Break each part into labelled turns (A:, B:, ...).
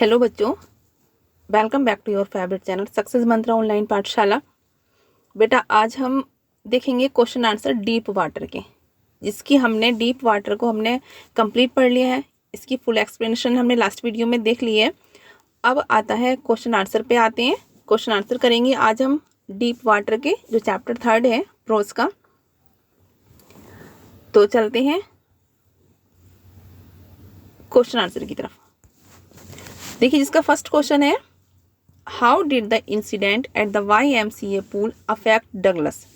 A: Hello बच्चों, welcome back to your favourite channel success mantra online पाठशाला। बेटा आज हम देखेंगे क्वेश्चन आंसर डीप वाटर के, जिसकी हमने डीप वाटर को हमने कंप्लीट पढ़ लिया है। इसकी फुल एक्सप्लेनेशन हमने लास्ट वीडियो में देख ली है। अब आता है क्वेश्चन आंसर पे आते हैं। क्वेश्चन आंसर करेंगे आज हम डीप वाटर के, जो चैप्टर 3 है प्रोज का। तो चलते हैं क्वेश्चन आंसर की तरफ। देखिए, जिसका फर्स्ट क्वेश्चन है, how did the incident at the YMCA pool affect Douglas.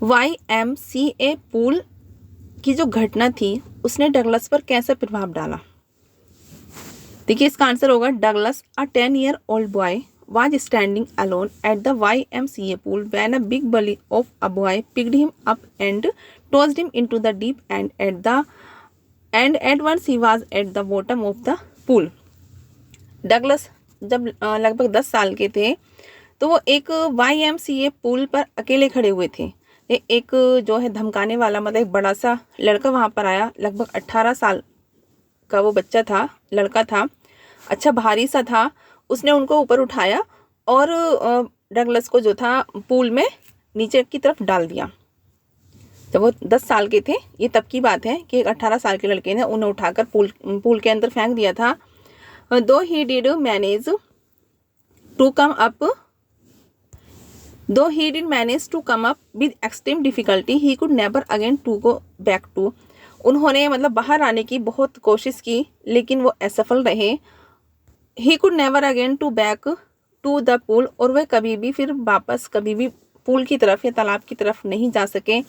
A: YMCA pool की जो घटना थी उसने डगलस पर कैसा प्रभाव डाला। देखिए, इसका आंसर होगा Douglas, a 10-year-old boy was standing alone at the YMCA pool when a big bully of a boy picked him up and tossed him into the deep end at once he was at the bottom of the pool। Douglas जब लगभग 10 साल के थे तो वो एक YMCA pool पर अकेले खड़े हुए थे। एक जो है धमकाने वाला, मतलब एक बड़ा सा लड़का वहाँ पर आया। लगभग 18 साल का वो बच्चा था, लड़का था, अच्छा भारी सा था। उसने उनको ऊपर उठाया और डगलस को जो था पूल में नीचे की तरफ डाल दिया। जब वो 10 साल के थे, ये तब की बात है कि एक 18 साल के लड़के ने उन्हें उठाकर पूल के अंदर फेंक दिया था। Though he did manage to come up with extreme difficulty, he could never again to go back to। उन्होंने मतलब बाहर आने की बहुत कोशिश की, लेकिन वो असफल रहे। He could never again to back to the pool, और वह कभी भी फिर वापस कभी भी पूल की तरफ या तालाब की तरफ नहीं जा सके।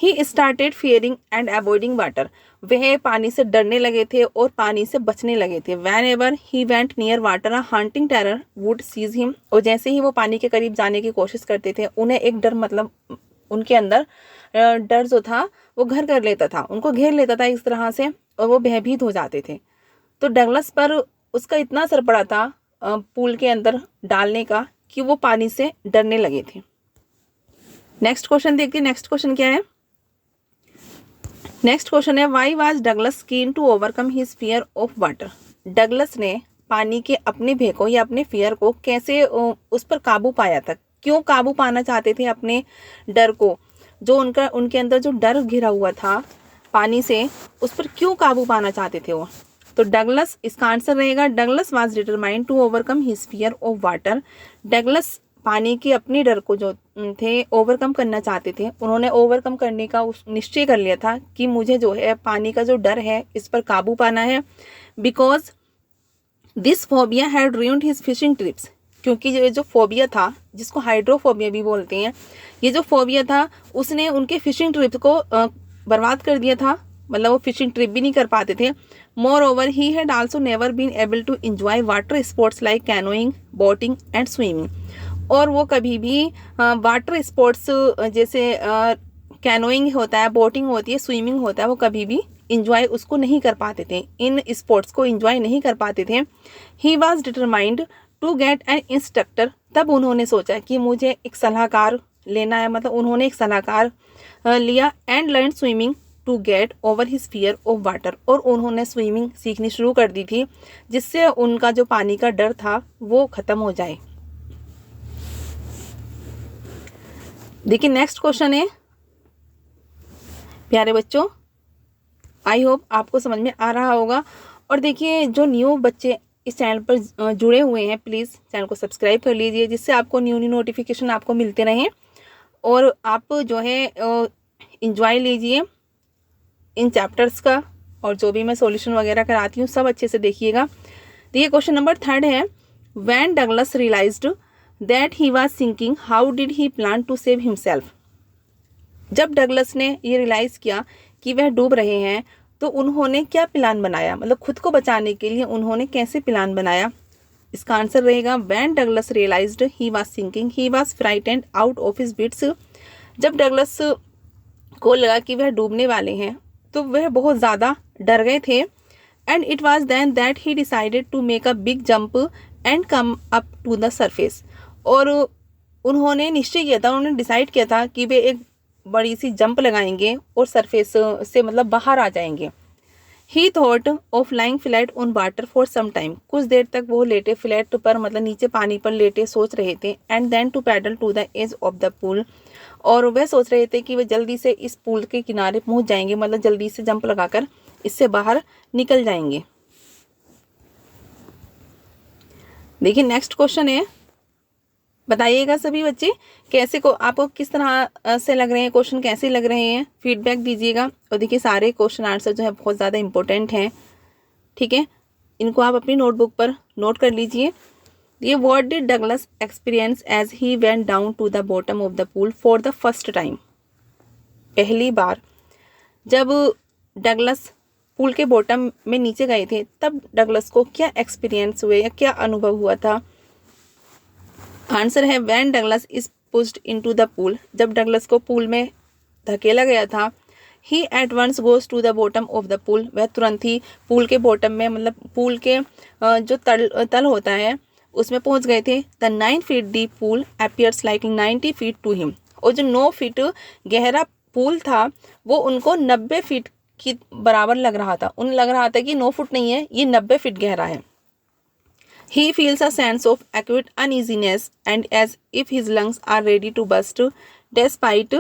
A: He started fearing and avoiding water। वह पानी से डरने लगे थे और पानी से बचने लगे थे। Whenever he went near water, a haunting terror would seize him। और जैसे ही वो पानी के करीब जाने की कोशिश करते थे, उन्हें एक डर, मतलब उनके अंदर डर जो था वो घर कर लेता था, उनको घेर लेता था इस तरह से, और वो भयभीत हो जाते थे। तो डगलस पर उसका इतना असर पड़ा था पूल के अंदर डालने का कि वो पानी से डरने लगे थे। नेक्स्ट क्वेश्चन देखते हैं। नेक्स्ट क्वेश्चन क्या है? नेक्स्ट क्वेश्चन है, why was Douglas keen to overcome his fear of water. Douglas ने पानी के अपने भय को या अपने फियर को कैसे उस पर काबू पाया था? क्यों काबू पाना चाहते थे अपने डर को? जो उनके अंदर जो डर घिरा हुआ था पानी से, उस पर क्यों काबू पाना चाहते थे वो? तो डगलस, इसका आंसर रहेगा Douglas was determined to overcome his fear of water. Douglas पानी के अपने डर को जो थे ओवरकम करना चाहते थे। उन्होंने ओवरकम करने का निश्चय कर लिया था कि मुझे जो है पानी का जो डर है इस पर काबू पाना है। Because this phobia had ruined his fishing trips. क्योंकि ये जो फोबिया था, जिसको हाइड्रोफोबिया भी बोलते हैं, ये जो फोबिया था उसने उनके फिशिंग ट्रिप्स को बर्बाद कर दिया था। मतलब वो फिशिंग ट्रिप भी नहीं कर पाते थे। Moreover he had also never been able to enjoy water sports like canoeing, boating and swimming. और वो कभी भी वाटर स्पोर्ट्स जैसे कैनोइंग होता है, बोटिंग होती है, स्विमिंग होता है, वो कभी भी इंजॉय उसको नहीं कर पाते थे, इन स्पोर्ट्स को इंजॉय नहीं कर पाते थे। He was determined to get an instructor. तब उन्होंने सोचा कि मुझे एक सलाहकार लेना है, मतलब उन्होंने एक सलाहकार लिया। And learn swimming to get over his fear of water. और उन्होंने स्विमिंग सीखनी शुरू कर दी थी, जिससे उनका जो पानी का डर था वो ख़त्म हो जाए। देखिए, नेक्स्ट क्वेश्चन है, प्यारे बच्चों, आई होप आपको समझ में आ रहा होगा। और देखिए, जो न्यू बच्चे इस चैनल पर जुड़े हुए हैं, प्लीज़ चैनल को सब्सक्राइब कर लीजिए, जिससे आपको न्यू नोटिफिकेशन आपको मिलते रहें और आप जो है इंजॉय लीजिए इन चैप्टर्स का। और जो भी मैं सॉल्यूशन वगैरह कराती हूँ सब अच्छे से देखिएगा। देखिए, क्वेश्चन नंबर 3 है, when Douglas realised that he was sinking how did he plan to save himself. जब डगलस ने ये रियलाइज़ किया कि वह डूब रहे हैं, तो उन्होंने क्या प्लान बनाया, मतलब खुद को बचाने के लिए उन्होंने कैसे प्लान बनाया? इसका आंसर रहेगा when Douglas realised he was sinking he was frightened out of his wits. जब डगलस को लगा कि वह डूबने वाले हैं तो वह बहुत ज़्यादा डर गए थे। And it was then that he decided to make a big jump and come up to the surface. और उन्होंने निश्चय किया था, उन्होंने डिसाइड किया था कि वे एक बड़ी सी जंप लगाएंगे और सरफेस से मतलब बाहर आ जाएंगे। He thought of lying flat on water for some time, कुछ देर तक वो लेटे फ्लैट पर, मतलब नीचे पानी पर लेटे सोच रहे थे। And then to paddle to the edge of the pool, और वह सोच रहे थे कि वे जल्दी से इस पूल के किनारे पहुंच जाएंगे, मतलब जल्दी से जंप लगाकर इससे बाहर निकल जाएंगे। देखिए नेक्स्ट क्वेश्चन है, बताइएगा सभी बच्चे कैसे को आपको किस तरह से लग रहे हैं, क्वेश्चन कैसे लग रहे हैं, फीडबैक दीजिएगा। और देखिए सारे क्वेश्चन आंसर जो है बहुत ज़्यादा इंपॉर्टेंट हैं, ठीक है, इनको आप अपनी नोटबुक पर नोट कर लीजिए। ये what did Douglas experience as he went down to the bottom of the pool for the first time, पहली बार जब डगलस पूल के बॉटम में नीचे गए थे तब डगलस को क्या एक्सपीरियंस हुए या क्या अनुभव हुआ था। आंसर है when Douglas is pushed into the pool, जब डगलस को पूल में धकेला गया था। He at once goes to the bottom of the pool, वह तुरंत ही पूल के बॉटम में, मतलब पूल के जो तल होता है उसमें पहुंच गए थे। The 9 feet deep pool appears like 90 feet to him, और जो 9 फीट गहरा पूल था वो उनको 90 फीट की बराबर लग रहा था। उन्हें लग रहा था कि 9 फुट नहीं है, ये 90 फीट गहरा है। He feels a sense of acute uneasiness and as if his lungs are ready to burst despite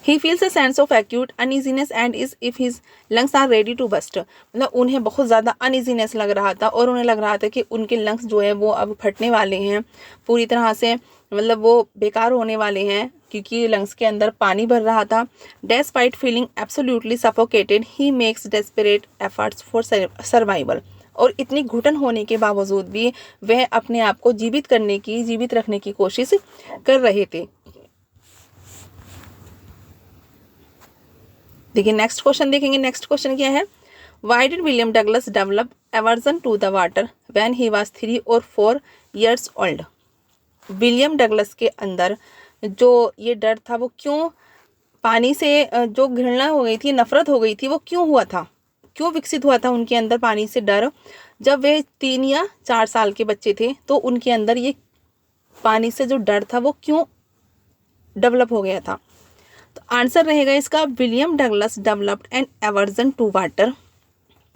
A: He feels a sense of acute uneasiness and as if his lungs are ready to burst, मतलब उन्हें बहुत ज़्यादा uneasiness लग रहा था और उन्हें लग रहा था कि उनके लंग्स जो है वो अब फटने वाले हैं पूरी तरह से, मतलब वो बेकार होने वाले हैं क्योंकि लंग्स के अंदर पानी भर रहा था। Despite feeling absolutely suffocated, he makes desperate efforts for survival, और इतनी घुटन होने के बावजूद भी वह अपने आप को जीवित रखने की कोशिश कर रहे थे। देखिए नेक्स्ट क्वेश्चन देखेंगे। नेक्स्ट क्वेश्चन क्या है, why did William Douglas develop aversion to the water when he was 3 और 4 years ओल्ड। विलियम डगलस के अंदर जो ये डर था वो क्यों, पानी से जो घृणा हो गई थी, नफरत हो गई थी, वो क्यों हुआ था, क्यों विकसित हुआ था उनके अंदर पानी से डर। जब वे 3 या 4 साल के बच्चे थे तो उनके अंदर ये पानी से जो डर था वो क्यों डेवलप हो गया था। तो आंसर रहेगा इसका, William Douglas developed an aversion to water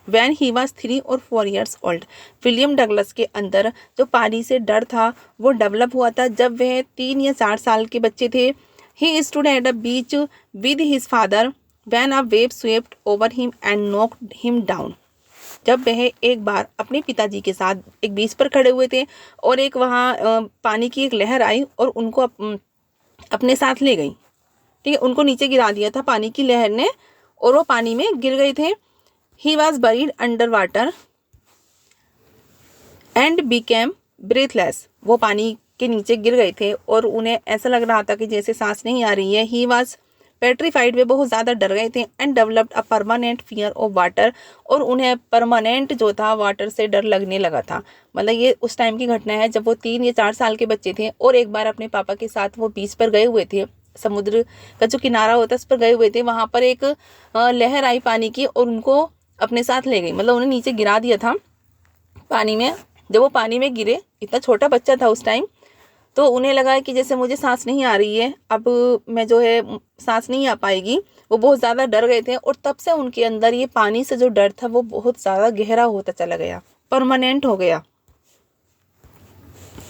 A: when he was 3 और 4 years ओल्ड। विलियम डगलस के अंदर जो पानी से डर था वो डेवलप हुआ था जब वह 3 या 4 साल के बच्चे थे। He stood at a beach with his father when a wave swept over him and knocked him down. जब वह एक बार अपने पिताजी के साथ एक बीच पर खड़े हुए थे और एक वहाँ पानी की एक लहर आई और उनको अपने साथ ले गई, ठीक है, उनको नीचे गिरा दिया था पानी की लहर ने और वो पानी में गिर गए थे। He was buried under water and became breathless, वो पानी के नीचे गिर गए थे और उन्हें ऐसा लग रहा था कि जैसे सांस नहीं आ रही है। ही वॉज पेट्रीफाइड, वे बहुत ज़्यादा डर गए थे। And developed a permanent fear of water, और उन्हें परमानेंट जो था वाटर से डर लगने लगा था। मतलब ये उस टाइम की घटना है जब वो 3 या 4 साल के बच्चे थे और एक बार अपने पापा के साथ वो बीच पर गए हुए थे, समुद्र का जो किनारा होता है उस पर गए हुए थे। वहाँ पर एक लहर आई पानी की और उनको अपने साथ ले गई, मतलब उन्हें नीचे गिरा दिया था पानी में। जब वो पानी में गिरे, इतना छोटा बच्चा था उस टाइम, तो उन्हें लगा कि जैसे मुझे सांस नहीं आ रही है, अब मैं जो है सांस नहीं आ पाएगी। वो बहुत ज़्यादा डर गए थे और तब से उनके अंदर ये पानी से जो डर था वो बहुत ज़्यादा गहरा होता चला गया, परमानेंट हो गया।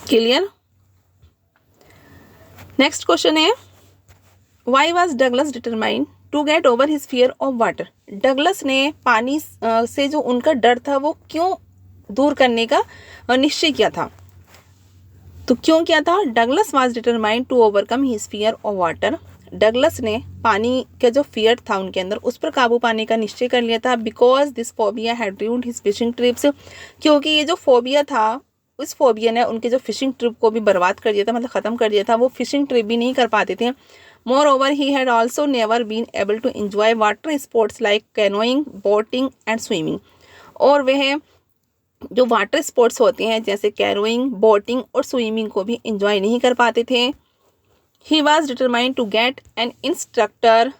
A: क्लियर। नेक्स्ट क्वेश्चन है, why was Douglas determined to get over his fear of water. Douglas ने पानी से जो उनका डर था वो क्यों दूर करने का निश्चय किया था। तो क्यों किया था, Douglas was determined to overcome his fear of water. Douglas ने पानी का जो फियर था उनके अंदर उस पर काबू पाने का निश्चय कर लिया था। Because this phobia had ruined his fishing trips, क्योंकि ये जो फोबिया था उस फोबिया ने उनके जो फिशिंग ट्रिप को भी बर्बाद कर दिया था, मतलब ख़त्म कर दिया था। वो फिशिंग ट्रिप भी नहीं कर पाते थे। Moreover he had also never been able to enjoy water sports like canoeing, boating and swimming. और वह जो वाटर स्पोर्ट्स होते हैं जैसे कैरोइंग, बोटिंग और स्विमिंग को भी इंजॉय नहीं कर पाते थे। He was determined to get an instructor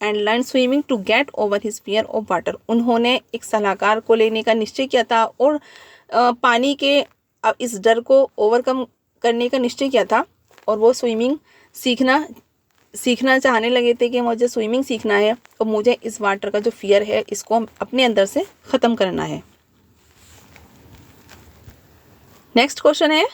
A: and learn swimming to get over his fear of water. उन्होंने एक सलाहकार को लेने का निश्चय किया था और पानी के इस डर को ओवरकम करने का निश्चय किया था और वो स्विमिंग सीखना चाहने लगे थे कि मुझे स्विमिंग सीखना है और मुझे इस वाटर का जो फियर है इसको अपने अंदर से ख़त्म करना है। नेक्स्ट क्वेश्चन है,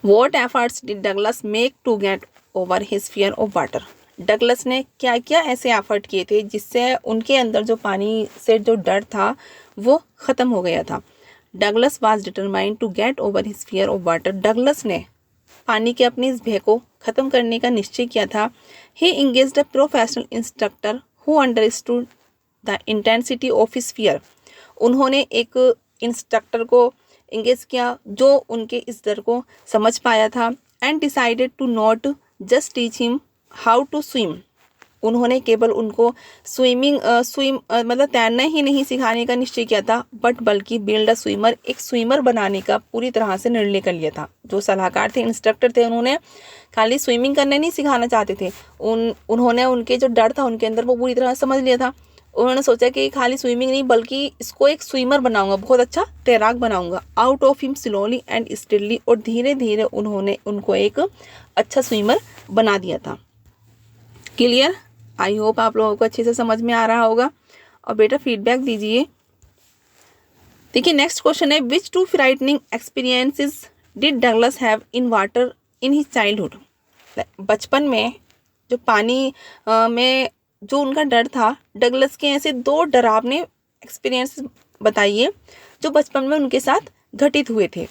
A: what efforts did Douglas make to get over his fear of water. Douglas ने क्या क्या ऐसे एफर्ट किए थे जिससे उनके अंदर जो पानी से जो डर था वो ख़त्म हो गया था। Douglas was determined to get over his fear of water. Douglas ने पानी के अपने इस भय को ख़त्म करने का निश्चय किया था। He engaged a professional instructor who understood the intensity of his fear. उन्होंने एक इंस्ट्रक्टर को इंगेज किया जो उनके इस डर को समझ पाया था। And decided to not just teach him how to swim. उन्होंने केवल उनको मतलब तैरना ही नहीं सिखाने का निश्चय किया था, बट बल्कि बिल्ड अ स्विमर, एक स्विमर बनाने का पूरी तरह से निर्णय कर लिया था। जो सलाहकार थे, इंस्ट्रक्टर थे, उन्होंने खाली स्विमिंग करने नहीं सिखाना चाहते थे, उन्होंने उनके जो डर था उनके अंदर वो पूरी तरह समझ लिया था। उन्होंने सोचा कि खाली स्विमिंग नहीं बल्कि इसको एक स्विमर बनाऊंगा, बहुत अच्छा तैराक बनाऊंगा। Out of him slowly and steadily, और धीरे धीरे उन्होंने उनको एक अच्छा स्विमर बना दिया था। क्लियर? आई होप आप लोगों को अच्छे से समझ में आ रहा होगा। और बेटा फीडबैक दीजिए। देखिए नेक्स्ट क्वेश्चन है, which two frightening experiences did Douglas have in water in his childhood. बचपन में जो पानी में जो उनका डर था, डगलस के ऐसे 2 डरावने एक्सपीरियंस बताइए जो बचपन में उनके साथ घटित हुए थे।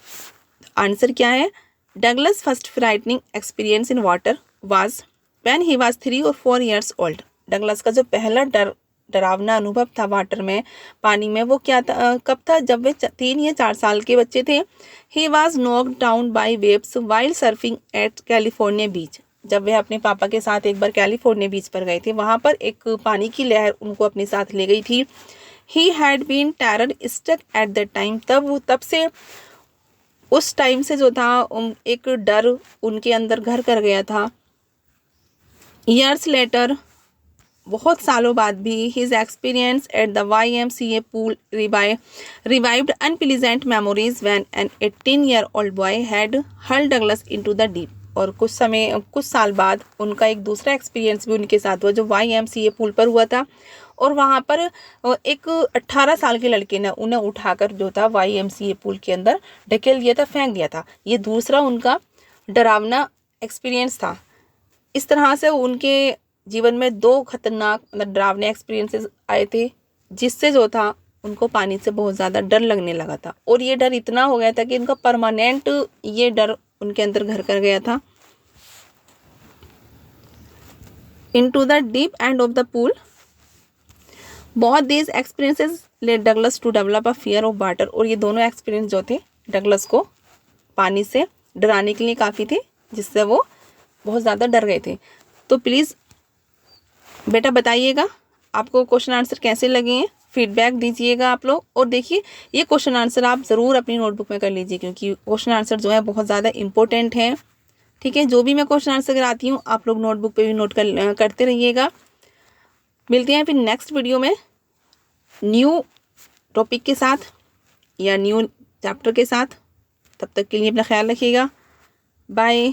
A: आंसर क्या है? Douglas first frightening experience in water was when he was 3 और 4 ईयर्स ओल्ड। डगलस का जो पहला डरावना अनुभव था वाटर में, पानी में, वो क्या था, कब था? जब वे 3 या 4 साल के बच्चे थे। He was knocked down by waves while surfing at California beach. जब वे अपने पापा के साथ एक बार कैलिफोर्निया बीच पर गए थे, वहाँ पर एक पानी की लहर उनको अपने साथ ले गई थी। He had been terror struck at that time. तब से उस टाइम से जो था एक डर उनके अंदर घर कर गया था। ईयर्स लेटर, बहुत सालों बाद भी, his experience at the YMCA pool revived unpleasant memories when an 18-year-old boy had hurled Douglas into the deep. और कुछ साल बाद उनका एक दूसरा एक्सपीरियंस भी उनके साथ हुआ जो YMCA पूल पर हुआ था। और वहाँ पर एक 18 साल के लड़के ने उन्हें उठाकर जो था YMCA पूल के अंदर ढकेल दिया था, फेंक दिया था। ये दूसरा उनका डरावना एक्सपीरियंस था। इस तरह से उनके जीवन में 2 खतरनाक मतलब डरावने एक्सपीरियंसेस आए थे जिससे जो था उनको पानी से बहुत ज़्यादा डर लगने लगा था। और ये डर इतना हो गया था कि इनका परमानेंट ये डर उनके अंदर घर कर गया था। Into the deep end of the pool, बहुत these experiences led Douglas to develop a fear of water. और ये दोनों एक्सपीरियंस जो थे डगलस को पानी से डराने के लिए काफ़ी थे, जिससे वो बहुत ज़्यादा डर गए थे। तो प्लीज़ बेटा बताइएगा आपको क्वेश्चन आंसर कैसे लगे हैं, फीडबैक दीजिएगा आप लोग। और देखिए ये क्वेश्चन आंसर आप ज़रूर अपनी नोटबुक में कर लीजिए क्योंकि क्वेश्चन आंसर जो है बहुत ज़्यादा इंपॉर्टेंट है। ठीक है, जो भी मैं क्वेश्चन आंसर कराती हूँ आप लोग नोटबुक पे भी नोट करते रहिएगा। मिलते हैं फिर नेक्स्ट वीडियो में न्यू टॉपिक के साथ या न्यू चैप्टर के साथ। तब तक के लिए अपना ख्याल रखिएगा। बाय।